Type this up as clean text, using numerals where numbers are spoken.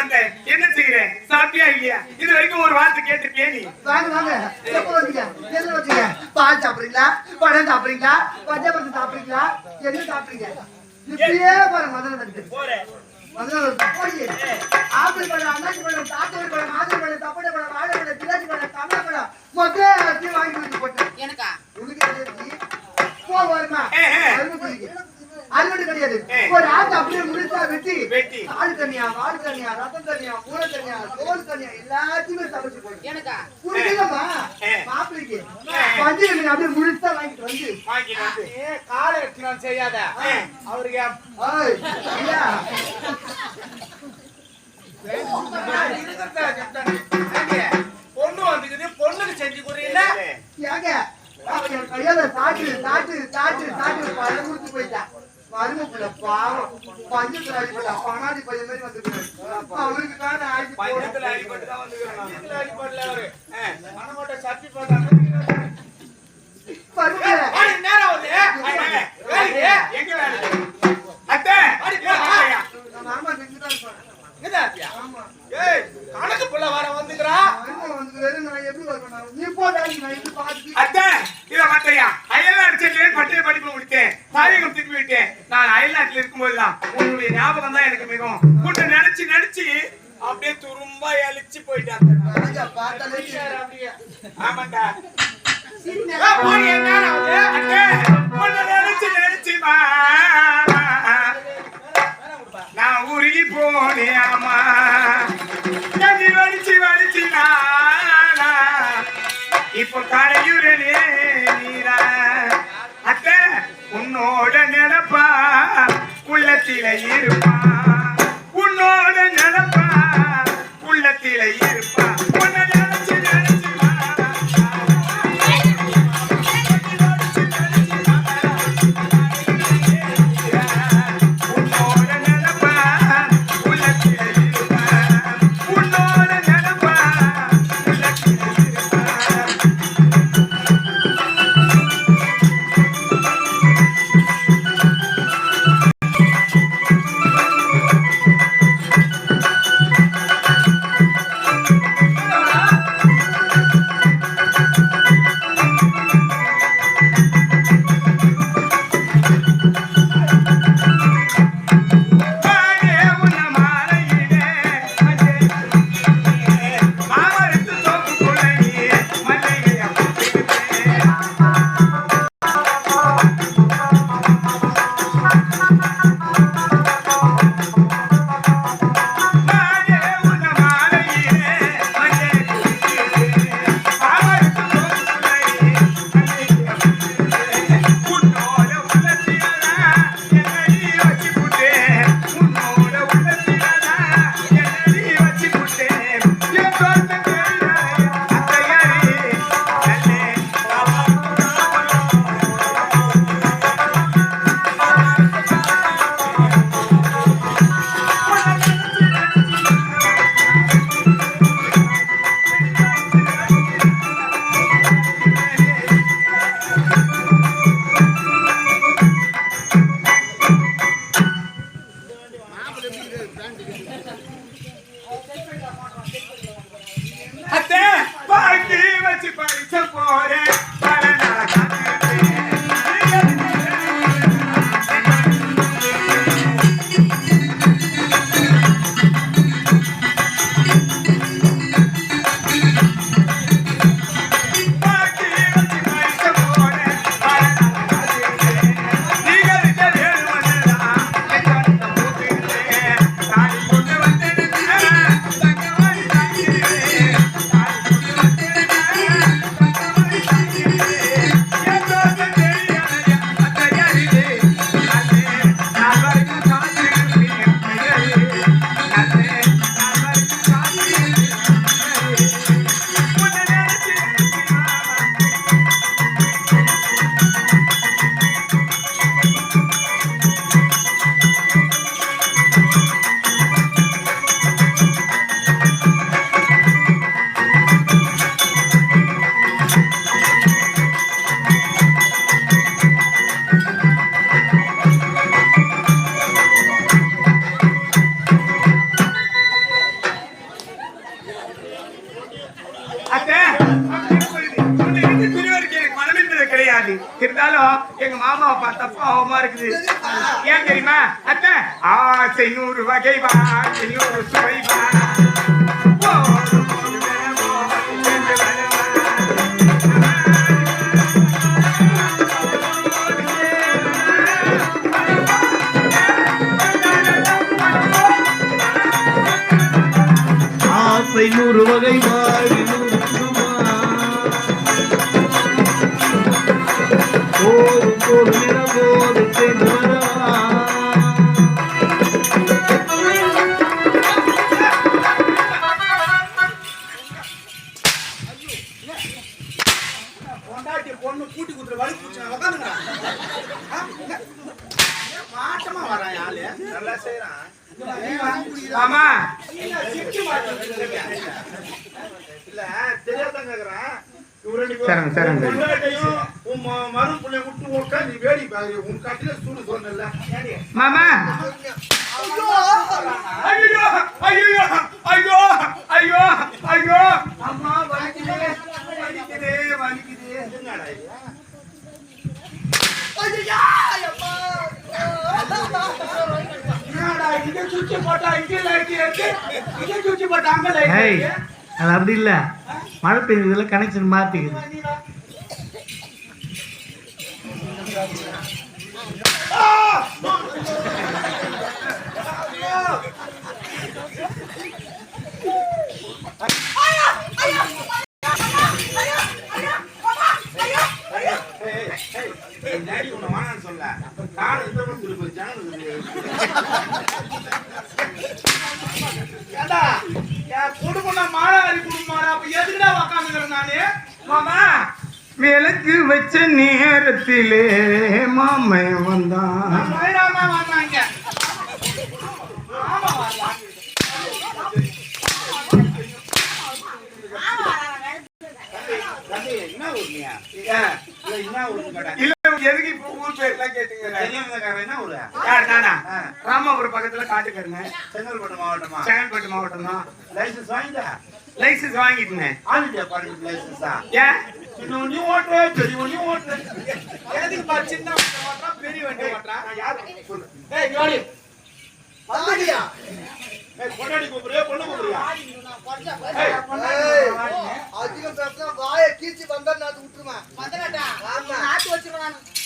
வந்தேன். என்ன செய்யறேன்? சாப்பிட்டியா இல்லையா? இது வரைக்கும் ஒரு வார்த்தை கேட்டிருக்கியா நீ? வாங்க வாங்க. எப்போ வந்தீங்க? எதுல வந்தீங்க? பால் சாப்பிடுறீங்களா? பழம் சாப்பிடுறீங்களா? பச்சை பழம் சாப்பிடுறீங்களா? என்ன சாப்பிடுறீங்க? இப்படியே பாருங்க மதுரை தட்டு. போறேன். மதுரை போய் ஆப்பிள் பழம், அன்னாசி பழம், சாத்துக்குடி பழம், மாதுளை பழம், சப்போட்டா பழம், வாழைப்பழம், திராட்சை பழம், கமலா பழம் மொத்தம் வாங்கி கொடுத்து போட்டேன். எனக்கா? போ வருமா? அறுவடை கிடையாது. ஒரு ஆட்டு அப்படியே முழுசா வெட்டி ஆடு தனியா, வாடு தனியா, ரத்தம் தனியா, மூளை தனியா, தோல் தனியா எல்லாத்தையுமே சமைச்சு போடு. எனக்கா? புரியுதா? மாப்பிளைக்கு பஞ்சு மீன் அப்படியே முழுசா வாங்கிட்டு வந்து காலை எடுத்துனாலும் செய்யாத அவருக்கு ஐயா பொண்ணு வந்துக்குது, பொண்ணுக்கு செஞ்சு கொடுறீங்க. ஏங்க கையால சாட்டு சாட்டு சாட்டு சாட்டு பழம் கொடுத்து போயிட்டான். மருமப்புல பாவம் பஞ்சத்துல அடிப்பட்டா, பணாடி பையன் மாதிரி வந்துருக்காரு. அவருக்கு தான் பஞ்சத்துல அடிபட்டு தான் வந்துருக்காங்க. அடிபடல அவரு மனமோட்ட சப்பி நேரம் வந்து எங்க வேலை அத்தை மாமா செஞ்சுதான் இருப்பாங்க. கணக்கு புள்ள வர வந்துக்கிறா. நான் எப்படி வரணும்? நீ போடாது நான் எப்படி பாத்து அத்தை இத மாத்தையா அயல்நாட்டு பட்டய படிப்பு முடித்தேன், தாயகம் திரும்பி விட்டேன். நான் அயல்நாட்டில் இருக்கும்போதுதான் உன்னுடைய ஞாபகம் தான் எனக்கு மிகவும் கூட்ட நினைச்சு நினைச்சு அப்படியே துரும்பா எழிச்சு போயிட்டாங்க. அப்படியே ஆமாண்டா நினைச்சு நினைச்சுமா நான் உருகி போனேன். ஆமா கஞ்சி வடிச்சு வடிச்சு நானா இப்போ கரையுறனே நீரா. அத்த உன்னோட நினைப்பா உள்ளத்தில இருப்பா, உன்னோட நினைப்பா உள்ளத்தில இருப்பா. உன்னை நினைச்சு நினைச்சு இருந்தாலும் எங்க மாமாவை பார்த்தா பாவமா இருக்குது. ஏன் தெரியுமா அத்தை? ஆசை 100 வகை வா, 100 சுவை வா. ஆசை 100 வகை வாழி 100 சுமா ஒரு நிறமோடு சேர்ந்து வரவா. பொண்ணு கூட்டி குடுற வழி பூச்சி உட்காந்துங்க. மாட்டமா வரான் ஆளு நல்லா செய்யறான். மாமா இல்ல தெரியாதான் கேக்குறேன். மரும் பிள்ளை விட்டு ஓட்டா நீ வேடி பாரு. உன் கட்டில சூடு சொன்னல மாமா. ஐயோ ஐயோ ஐயோ ஐயோ ஐயோ அம்மா வலிக்குதே வலிக்குதே வலிக்குதே. என்னடா இது? என்னடா இங்க சுச்சி போட்டா இங்க லைட் இருக்கு, இங்க சுச்சி போட்டா அங்க லைட் ஏய், இருக்கு. அது அப்படி இல்ல, மழை பெய்யுறதுல கனெக்ஷன் மாத்திக்குது. டாடி உன்னை வானான்னு சொல்ல. காலை இந்த பக்கம் திருப்பி ஜனல் ஏண்டா என் குடும்பம்னா மானாவாரி குடும்பமாடா. அப்ப எதுக்குடா உக்காந்துக்கிறேன் நானு? மாமா விளக்கு வச்ச நேரத்திலே மாமன் வந்தான். மாமா வந்தாங்க. மாமா வந்தான். என்ன ஊர்னியா? என்ன ஊருன்னு கேட்டா இல்ல எதுக்கு இப்ப ஊர் பேர்லாம் கேட்டுங்க? தெரியாதக்காரன் என்ன ஊரு? யார் நானா? ராமாபுரம் பக்கத்துல காட்டுக்காருங்க. செங்கல்பட்டு மாவட்டமா? செங்கல்பட்டு மாவட்டம் தான். லைசன்ஸ் வாங்கிட்டா? லைசன்ஸ் வாங்கிட்டேன். ஆல் இந்தியா பர்மிட் லைசன்ஸா? ஏன் சின்ன வண்டி ஓட்டு பெரிய வண்டி ஓட்டு. எதுக்கு பா சின்ன வண்டி ஓட்டுறா பெரிய வண்டி ஓட்டுறா? யாரு சொல்லு. ஏய் யோடி வந்துடியா? பொண்டாடி கூப்பிடுறியா பொண்ணு கூப்பிடுறியா? அதிகம் பேசினா வாயை கீச்சு வந்தா நான் விட்டுருவேன். ஆமா. நாட்டு வச்சிருவேன்.